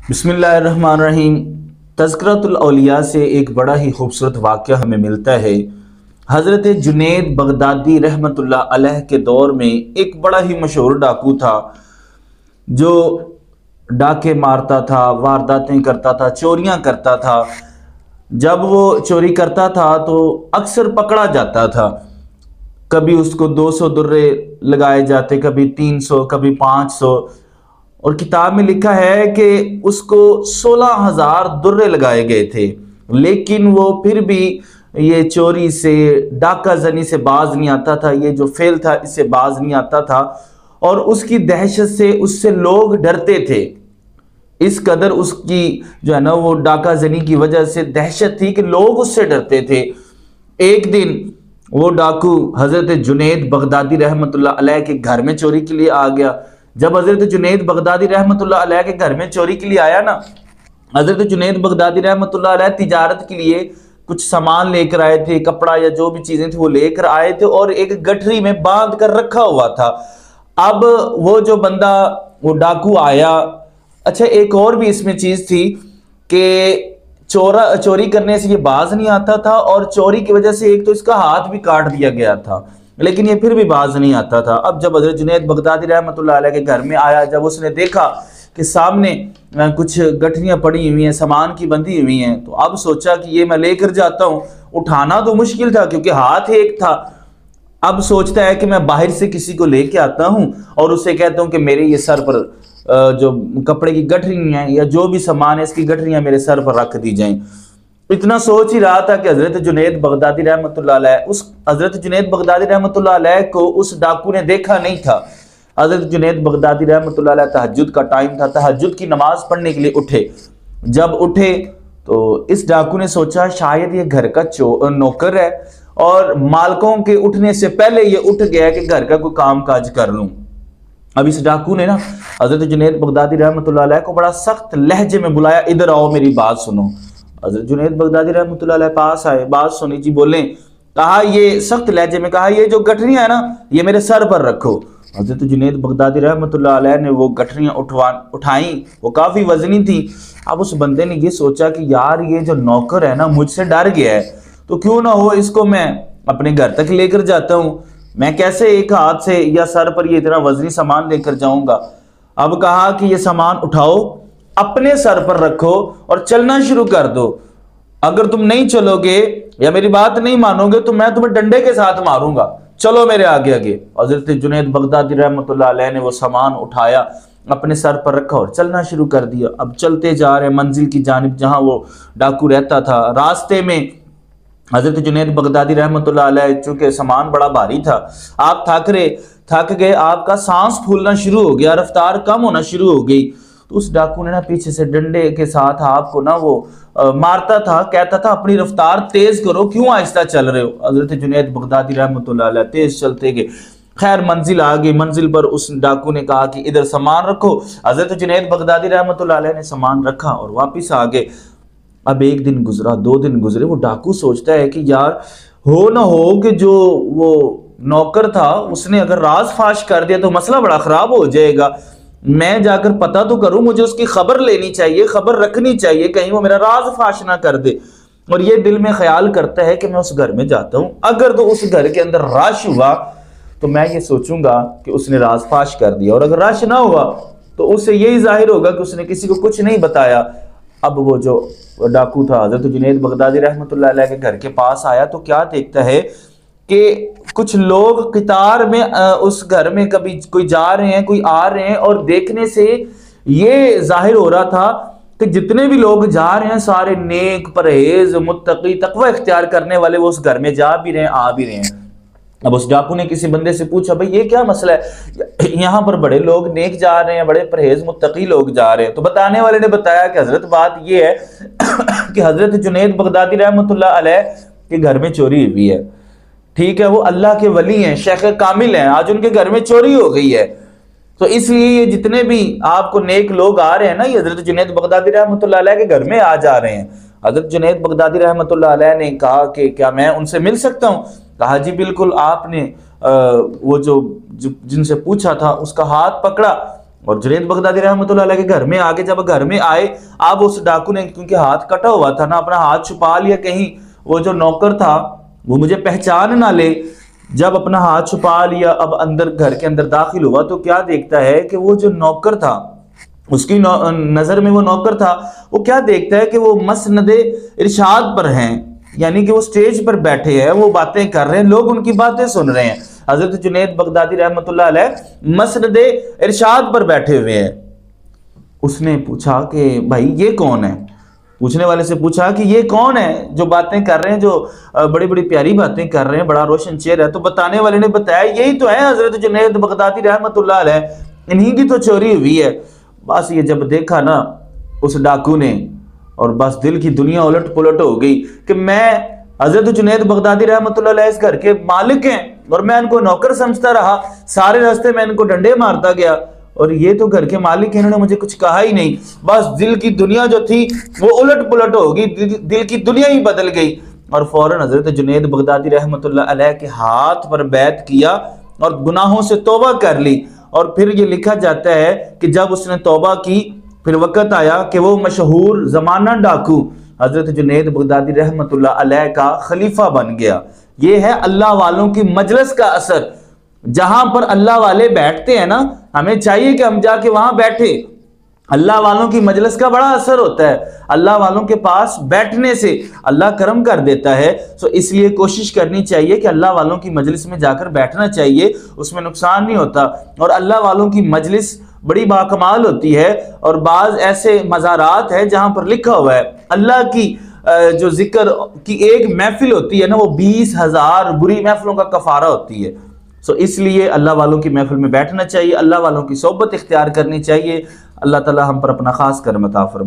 बिस्मिल्लाहिर्रहमानिर्रहीम। तज़किरतुल औलिया से एक बड़ा ही खूबसूरत वाक़या हमें मिलता है। हज़रत जुनैद बगदादी रहमतुल्लाह अलैह के दौर में एक बड़ा ही मशहूर डाकू था जो डाके मारता था, वारदातें करता था, चोरियां करता था। जब वो चोरी करता था तो अक्सर पकड़ा जाता था। कभी उसको 200 दुर्रे लगाए जाते, कभी 300, कभी 500। और किताब में लिखा है कि उसको 16,000 दुर्रे लगाए गए थे, लेकिन वो फिर भी ये चोरी से, डाका जनी से बाज नहीं आता था। ये जो फेल था इससे बाज नहीं आता था और उसकी दहशत से उससे लोग डरते थे। इस कदर उसकी जो है ना वो डाका जनी की वजह से दहशत थी कि लोग उससे डरते थे। एक दिन वो डाकू हजरत जुनैद बगदादी रहमतुल्लाह अलैह के घर में चोरी के लिए आ गया। जब हजरत जुनैद बगदादी रहमतुल्लाह अलैह के घर में चोरी के लिए आया ना, हजरत जुनैद बगदादी रहमतुल्लाह अलैह तिजारत के लिए कुछ सामान लेकर आए थे, कपड़ा या जो भी चीजें थी वो लेकर आए थे और एक गठरी में बांध कर रखा हुआ था। अब वो जो बंदा, वो डाकू आया। अच्छा, एक और भी इसमें चीज थी कि चोरी करने से ये बाज नहीं आता था और चोरी की वजह से एक तो इसका हाथ भी काट दिया गया था, लेकिन ये फिर भी बाज नहीं आता था। अब जब हजरत जुनैद बगदादी रहमतुल्लाह अलैह के घर में आया, जब उसने देखा कि सामने कुछ गठरियां पड़ी हुई हैं, सामान की बंधी हुई हैं, तो अब सोचा कि ये मैं लेकर जाता हूँ। उठाना तो मुश्किल था क्योंकि हाथ एक था। अब सोचता है कि मैं बाहर से किसी को लेके आता हूँ और उससे कहता हूँ कि मेरे ये सर पर जो कपड़े की गठरियां हैं या जो भी सामान है इसकी गठरियां मेरे सर पर रख दी जाएं। इतना सोच ही रहा था कि हजरत जुनैद बगदादी रहमतुल्लाह अलैह, उस हजरत जुनैद बगदादी रहमतुल्लाह अलैह को उस डाकू ने देखा नहीं था। हजरत जुनैद बगदादी रहमतुल्लाह अलैह तहज्जुद का टाइम था, तहज्जुद की नमाज पढ़ने के लिए उठे। जब उठे तो इस डाकू ने सोचा शायद ये घर का नौकर है और मालकों के उठने से पहले ये उठ गया कि घर का कोई काम काज कर लूं। अब इस डाकू ने ना हजरत जुनैद बगदादी रहमतुल्लाह अलैह को बड़ा सख्त लहजे में बुलाया, इधर आओ मेरी बात सुनो। हजरत जुनैद बगदादी रहमतुल्लाह अलैह पास आए, बात सुनी जी, बोले। कहा, ये सख्त लहजे में कहा, ये जो गठरियां है ना ये मेरे सर पर रखो। हजरत जुनैद बगदादी रहमतुल्लाह अलैह ने वो गठरियां उठाई, वो काफी वजनी थी। अब उस बंदे ने ये सोचा कि यार ये जो नौकर है ना मुझसे डर गया है, तो क्यों ना हो इसको मैं अपने घर तक लेकर जाता हूँ। मैं कैसे एक हाथ से या सर पर ये इतना वजनी सामान लेकर जाऊंगा। अब कहा कि ये सामान उठाओ, अपने सर पर रखो और चलना शुरू कर दो। अगर तुम नहीं चलोगे या मेरी बात नहीं मानोगे तो मैं तुम्हें डंडे के साथ मारूंगा, चलो मेरे आगे आगे। हजरत जुनैद बगदादी रहमतुल्लाह अलैह ने वो सामान उठाया, अपने सर पर रखा और चलना शुरू कर दिया। अब चलते जा रहे मंजिल की जानिब जहां वो डाकू रहता था। रास्ते में हजरत जुनैद बगदादी रहमतुल्लाह अलैह, चूंकि सामान बड़ा भारी था, आप थक गए, आपका सांस फूलना शुरू हो गया, रफ्तार कम होना शुरू हो गई। तो उस डाकू ने ना पीछे से डंडे के साथ आपको ना वो मारता था, कहता था अपनी रफ्तार तेज करो, क्यों आहिस्ता चल रहे हो। हजरत जुनैद बगदादी रहमतुल्लाह अलैह तेज चलते गए। खैर मंजिल आ गई। मंजिल पर उस डाकू ने कहा कि इधर सामान रखो। हजरत जुनैद बगदादी रहमतुल्लाह अलैह ने सामान रखा और वापिस आ गए। अब एक दिन गुजरा, 2 दिन गुजरे। वो डाकू सोचता है कि यार हो ना हो कि जो वो नौकर था उसने अगर राज फाश कर दिया तो मसला बड़ा खराब हो जाएगा। मैं जाकर पता तो करूं, मुझे उसकी खबर लेनी चाहिए, खबर रखनी चाहिए, कहीं वो मेरा राज फाश ना कर दे। और ये दिल में ख्याल करता है कि मैं उस घर में जाता हूं, अगर तो उस घर के अंदर रश हुआ तो मैं ये सोचूंगा कि उसने राज फाश कर दिया, और अगर रश ना हुआ तो उससे यही जाहिर होगा कि उसने किसी को कुछ नहीं बताया। अब वो जो डाकू था हजरत जुनैद बगदादी रहमतुल्लाह अलैह के घर के पास आया तो क्या देखता है कि कुछ लोग कतार में उस घर में कभी कोई जा रहे हैं, कोई आ रहे हैं, और देखने से ये जाहिर हो रहा था कि जितने भी लोग जा रहे हैं सारे नेक, परहेज, मुत्तकी, तकवा इख्तियार करने वाले, वो उस घर में जा भी रहे हैं, आ भी रहे हैं। अब उस डाकू ने किसी बंदे से पूछा, भाई ये क्या मसला है, यहाँ पर बड़े लोग नेक जा रहे हैं, बड़े परहेज मुत्तकी लोग जा रहे हैं। तो बताने वाले ने बताया कि हजरत बात ये है कि हजरत जुनैद बगदादी रहमतुल्लाह अलैह के घर में चोरी हुई है। ठीक है, वो अल्लाह के वली हैं, शेख कामिल हैं, आज उनके घर में चोरी हो गई है, तो इसलिए ये जितने भी आपको नेक लोग आ रहे हैं ना, ये हजरत जुनैद बगदादी रहमतुल्लाह अलैह के घर में आ जा रहे हैं। हजरत जुनैद बगदादी रहमतुल्लाह अलैह ने कहा कि क्या मैं उनसे मिल सकता हूँ। कहा, जी बिल्कुल। आपने वो जो जिनसे पूछा था उसका हाथ पकड़ा और जुनैद बगदादी रहमतुल्लाह अलैह के घर में आगे जब घर में आए, अब उस डाकू ने, क्योंकि हाथ कटा हुआ था ना, अपना हाथ छुपा लिया कहीं वो जो नौकर था वो मुझे पहचान ना ले। जब अपना हाथ छुपा लिया, अब अंदर घर के अंदर दाखिल हुआ तो क्या देखता है कि वो जो नौकर था, उसकी नजर में वो नौकर था, वो क्या देखता है कि वो मसनदे इरशाद पर हैं, यानी कि वो स्टेज पर बैठे हैं, वो बातें कर रहे हैं, लोग उनकी बातें सुन रहे हैं। हजरत जुनैद बगदादी रहमतुल्लाह अलैह मसनदे इरशाद पर बैठे हुए हैं। उसने पूछा कि भाई ये कौन है, पूछने वाले से पूछा कि ये कौन है जो बातें कर रहे हैं, जो बड़ी बड़ी प्यारी बातें कर रहे हैं, बड़ा रोशन चेहरा है। तो बताने वाले ने बताया यही तो है हजरत जुनैद बगदादी रहमतुल्लाह अलैह, इन्हीं की तो चोरी हुई है। बस ये जब देखा ना उस डाकू ने, और बस दिल की दुनिया उलट पुलट हो गई कि मैं, हजरत जुनैद बगदादी रहमतुल्लाह अलैह इस घर के मालिक हैं और मैं इनको नौकर समझता रहा, सारे रास्ते में इनको डंडे मारता गया और ये तो घर के मालिक हैं, इन्होंने मुझे कुछ कहा ही नहीं। बस दिल की दुनिया जो थी वो उलट पुलट हो गई, दिल की दुनिया ही बदल गई। और फौरन हजरत जुनैद बगदादी रहमतुल्लाह अलैह के हाथ पर बैत किया और गुनाहों से तौबा कर ली। और फिर ये लिखा जाता है कि जब उसने तौबा की, फिर वक़्त आया कि वो मशहूर जमाना डाकू हजरत जुनैद बगदादी रहमतुल्लाह अलैह का खलीफा बन गया। ये है अल्लाह वालों की मजलिस का असर। जहां पर अल्लाह वाले बैठते हैं ना, हमें चाहिए कि हम जाके वहां बैठे। अल्लाह वालों की मजलिस का बड़ा असर होता है, अल्लाह वालों के पास बैठने से अल्लाह करम कर देता है। तो इसलिए कोशिश करनी चाहिए कि अल्लाह वालों की मजलिस में जाकर बैठना चाहिए, उसमें नुकसान नहीं होता। और अल्लाह वालों की मजलिस बड़ी बाकमाल होती है। और बाज ऐसे मज़ारात है जहां पर लिखा हुआ है अल्लाह की जो जिक्र की एक महफिल होती है ना, वो 20,000 बुरी महफिलों का कफारा होती है। सो इसलिए अल्लाह वालों की महफिल में बैठना चाहिए, अल्लाह वालों की सोबत इख्तियार करनी चाहिए। अल्लाह ताला हम पर अपना खास करम अता फरमाए।